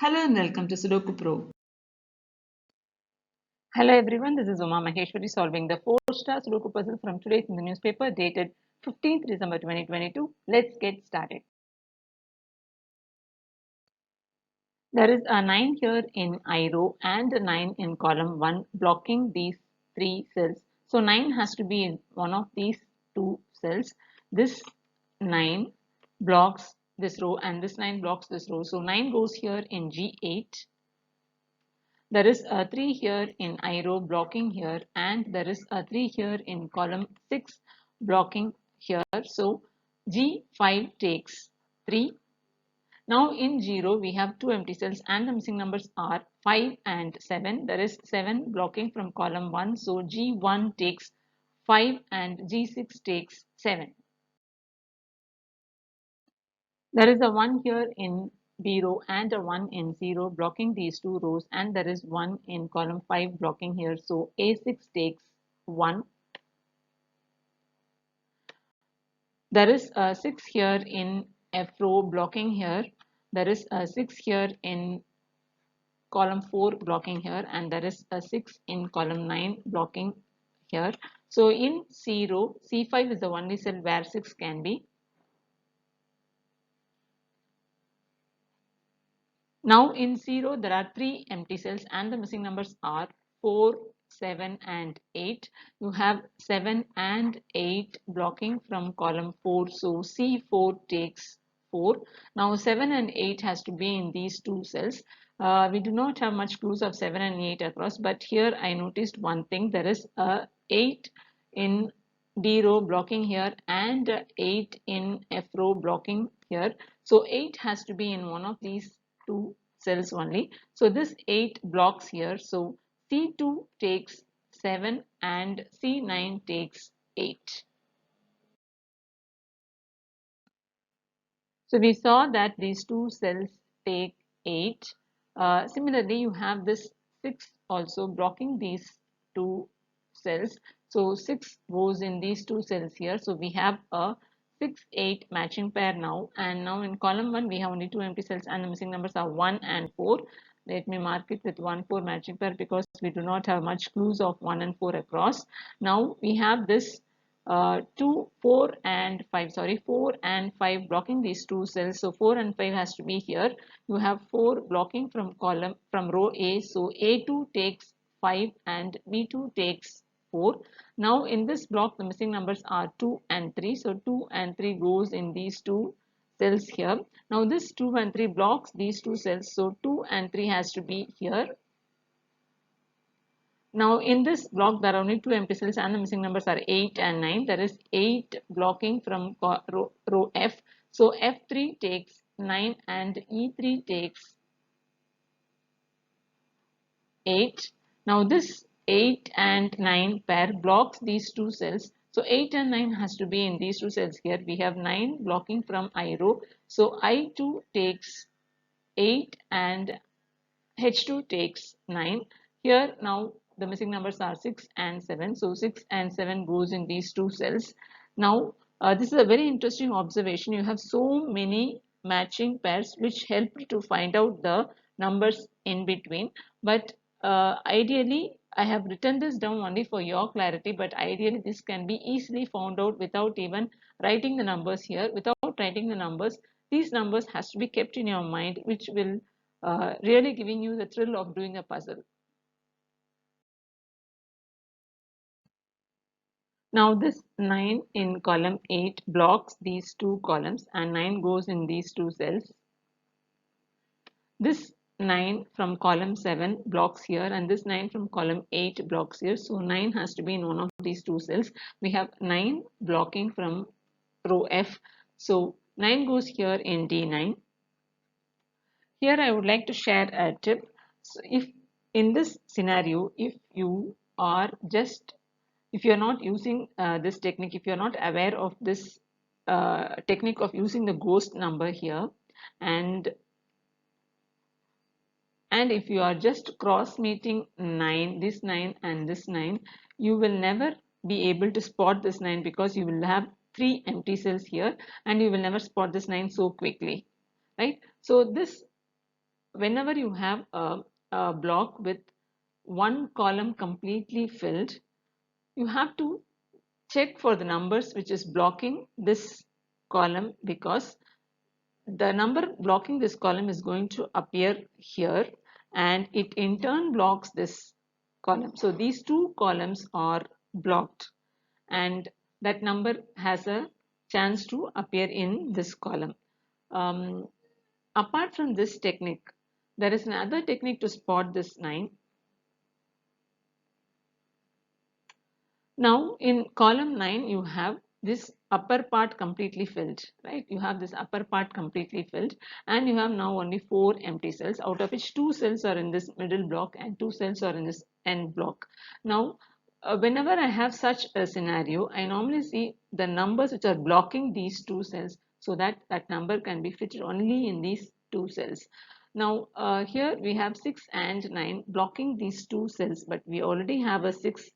Hello and welcome to Sudoku Pro. Hello everyone, this is Uma Maheshwari solving the 4-star Sudoku puzzle from today's in the newspaper dated 15th December 2022. Let's get started. There is a 9 here in I row and a 9 in column 1 blocking these three cells. So 9 has to be in one of these two cells. This 9 blocks this row and this 9 blocks this row. So 9 goes here in G8. There is a 3 here in I row blocking here, and there is a 3 here in column 6 blocking here. So G5 takes 3. Now in 0 we have two empty cells and the missing numbers are 5 and 7. There is 7 blocking from column 1. So G1 takes 5 and G6 takes 7. There is a 1 here in B row and a 1 in 0 blocking these two rows, and there is 1 in column 5 blocking here. So A6 takes 1. There is a 6 here in F row blocking here. There is a 6 here in column 4 blocking here, and there is a 6 in column 9 blocking here. So in C row, C5 is the only cell where 6 can be. Now in 0 there are 3 empty cells and the missing numbers are 4, 7 and 8. You have 7 and 8 blocking from column 4. So C4 takes 4. Now 7 and 8 has to be in these two cells. We do not have much clues of 7 and 8 across, but here I noticed one thing. There is a 8 in D row blocking here and 8 in F row blocking here. So 8 has to be in one of these two cells only. So this 8 blocks here. So C2 takes 7 and C9 takes 8. So we saw that these two cells take 8. Similarly, you have this 6 also blocking these two cells. So 6 goes in these two cells here. So we have a 6, 8 matching pair now. And now in column 1, we have only two empty cells and the missing numbers are 1 and 4. Let me mark it with 1, 4 matching pair because we do not have much clues of 1 and 4 across. Now we have this 2, 4 and 5, sorry, 4 and 5 blocking these two cells. So 4 and 5 has to be here. You have 4 blocking from column from row A. So A2 takes 5 and B2 takes 4. Now in this block the missing numbers are 2 and 3. So 2 and 3 goes in these two cells here. Now this 2 and 3 blocks these two cells. So 2 and 3 has to be here. Now in this block there are only two empty cells and the missing numbers are 8 and 9. There is 8 blocking from row F. So F3 takes 9 and E3 takes 8. Now this 8 and 9 pair blocks these two cells. So 8 and 9 has to be in these two cells here. We have 9 blocking from I row. So I2 takes 8 and H2 takes 9. Here now the missing numbers are 6 and 7. So 6 and 7 goes in these two cells. Now this is a very interesting observation. You have so many matching pairs which help to find out the numbers in between. But ideally I have written this down only for your clarity, but ideally this can be easily found out without even writing the numbers here. Without writing the numbers, these numbers has to be kept in your mind, which will really giving you the thrill of doing a puzzle. Now this 9 in column 8 blocks these two columns and 9 goes in these two cells. This 9 from column 7 blocks here and this 9 from column 8 blocks here. So 9 has to be in one of these two cells. We have 9 blocking from row F. So 9 goes here in D9. Here I would like to share a tip. So if in this scenario, if you are not using this technique, if you're not aware of this technique of using the ghost number here, and if you are just cross meeting 9, this 9 and this 9, you will never be able to spot this 9 because you will have 3 empty cells here and you will never spot this 9 so quickly, right? So this whenever you have a block with one column completely filled, you have to check for the numbers which is blocking this column, because the number blocking this column is going to appear here, and it in turn blocks this column. So these two columns are blocked, and that number has a chance to appear in this column. Apart from this technique, there is another technique to spot this 9. Now in column 9 you have this upper part completely filled, right? You have this upper part completely filled, and you have now only 4 empty cells, out of which 2 cells are in this middle block and 2 cells are in this end block. Now whenever I have such a scenario, I normally see the numbers which are blocking these 2 cells, so that that number can be fitted only in these 2 cells. Now here we have 6 and 9 blocking these 2 cells, but we already have a 6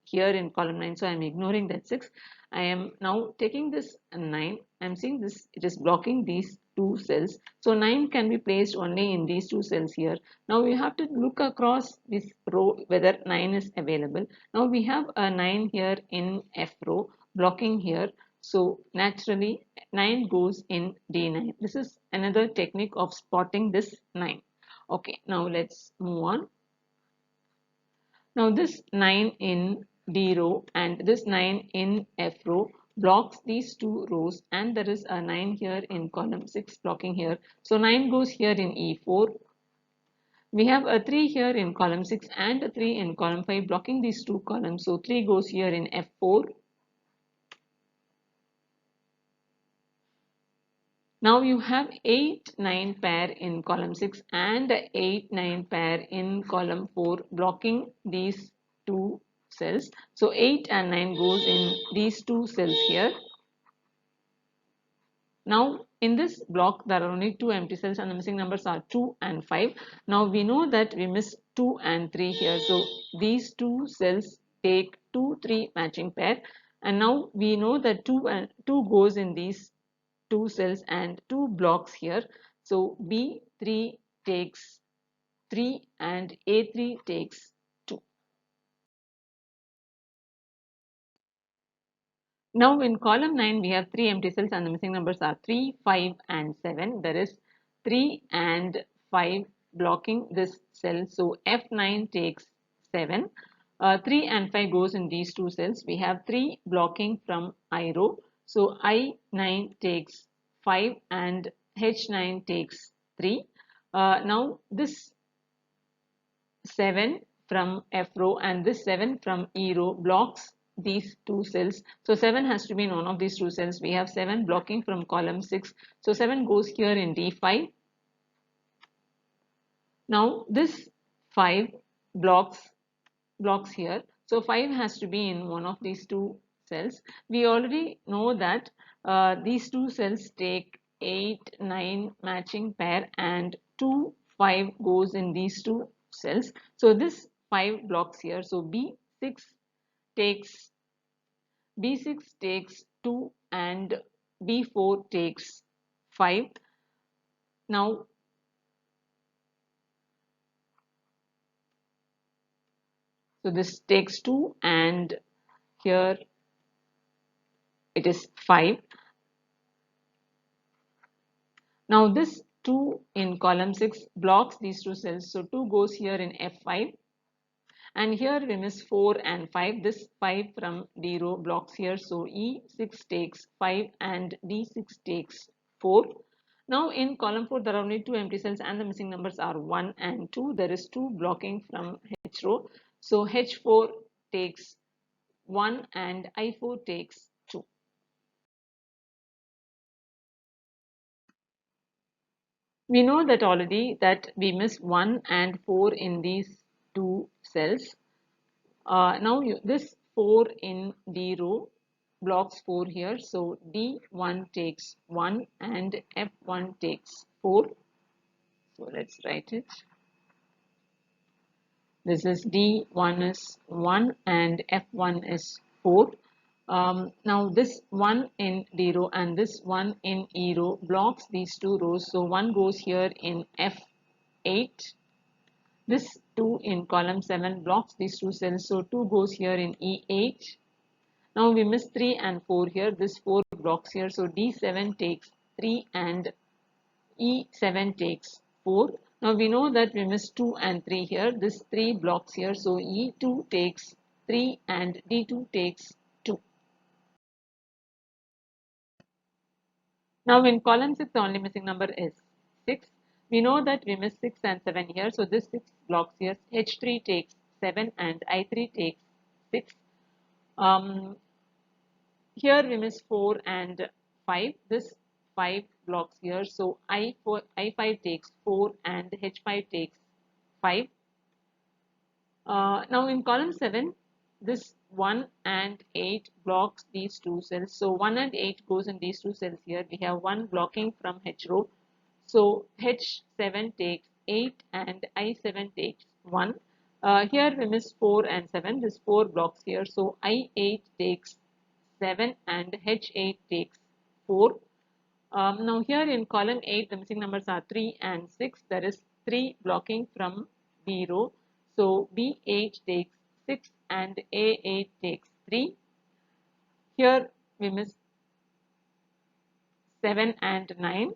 here in column 9, so I am ignoring that 6. I am now taking this 9. I am seeing this, it is blocking these 2 cells, so 9 can be placed only in these 2 cells here. Now we have to look across this row whether 9 is available. Now we have a 9 here in F row blocking here, so naturally 9 goes in D9. This is another technique of spotting this 9. Okay, now let's move on. Now this 9 in D row and this 9 in F row blocks these 2 rows, and there is a 9 here in column 6 blocking here. So 9 goes here in E4. We have a 3 here in column 6 and a 3 in column 5 blocking these 2 columns. So 3 goes here in F4. Now you have 8-9 pair in column 6 and 8-9 pair in column 4 blocking these 2 cells. So 8 and 9 goes in these 2 cells here. Now in this block there are only 2 empty cells and the missing numbers are 2 and 5. Now we know that we miss 2 and 3 here. So these 2 cells take 2, 3 matching pair, and now we know that 2 goes in these 2 cells and 2 blocks here. So B3 takes 3 and A3 takes 2. Now in column 9 we have 3 empty cells and the missing numbers are 3, 5 and 7. There is 3 and 5 blocking this cell. So F9 takes 7. 3 and 5 goes in these 2 cells. We have 3 blocking from I row. So I9 takes 5 and H9 takes 3. Now this 7 from F row and this 7 from E row blocks these 2 cells. So 7 has to be in one of these 2 cells. We have 7 blocking from column 6. So 7 goes here in D5. Now this 5 blocks here. So 5 has to be in one of these 2 cells. We already know that these 2 cells take 8, 9 matching pair, and 2, 5 goes in these 2 cells. So this 5 blocks here. So takes B6 takes 2 and B4 takes 5. Now so this takes 2 and here it is 5. Now this 2 in column 6 blocks these 2 cells. So 2 goes here in F5. And here we miss 4 and 5. This 5 from D row blocks here. So E6 takes 5 and D6 takes 4. Now in column 4 there are only 2 empty cells and the missing numbers are 1 and 2. There is 2 blocking from H row. So H4 takes 1 and I4 takes 2. We know that already that we miss 1 and 4 in these 2 cells. Now this 4 in D row blocks 4 here. So D1 takes 1 and F1 takes 4. So let's write it. This is D1 is 1 and F1 is 4. Now this 1 in D row and this 1 in E row blocks these 2 rows. So 1 goes here in F8 8. This 2 in column 7 blocks these two cells, so 2 goes here in E8. Now we miss 3 and 4 here, this 4 blocks here, so D7 takes 3 and E7 takes 4. Now we know that we miss 2 and 3 here, this 3 blocks here, so E2 takes 3 and D2 takes 2. Now in column 6 the only missing number is 6. We know that we miss 6 and 7 here, so this 6 blocks here, H3 takes 7 and I3 takes 6. Here we miss 4 and 5. This 5 blocks here. So I5 takes 4 and H5 takes 5. Now in column 7, this 1 and 8 blocks these two cells. So 1 and 8 goes in these two cells here. We have 1 blocking from H row. So H7 takes 8 and I7 takes 1. Here we miss 4 and 7. This 4 blocks here. So I8 takes 7 and H8 takes 4. Now here in column 8 the missing numbers are 3 and 6. There is 3 blocking from B row. So B8 takes 6 and A8 takes 3. Here we miss 7 and 9.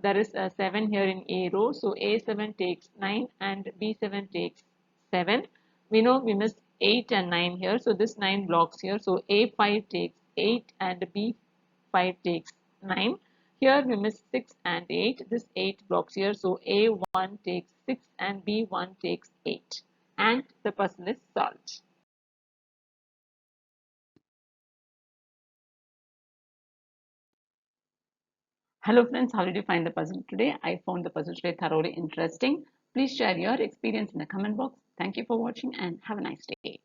There is a 7 here in A row. So A7 takes 9 and B7 takes 7. We know we miss 8 and 9 here. So this 9 blocks here. So A5 takes 8 and B5 takes 9. Here we miss 6 and 8. This 8 blocks here. So A1 takes 6 and B1 takes 8. And the puzzle is solved. Hello friends, how did you find the puzzle today? I found the puzzle today thoroughly interesting. Please share your experience in the comment box. Thank you for watching and have a nice day.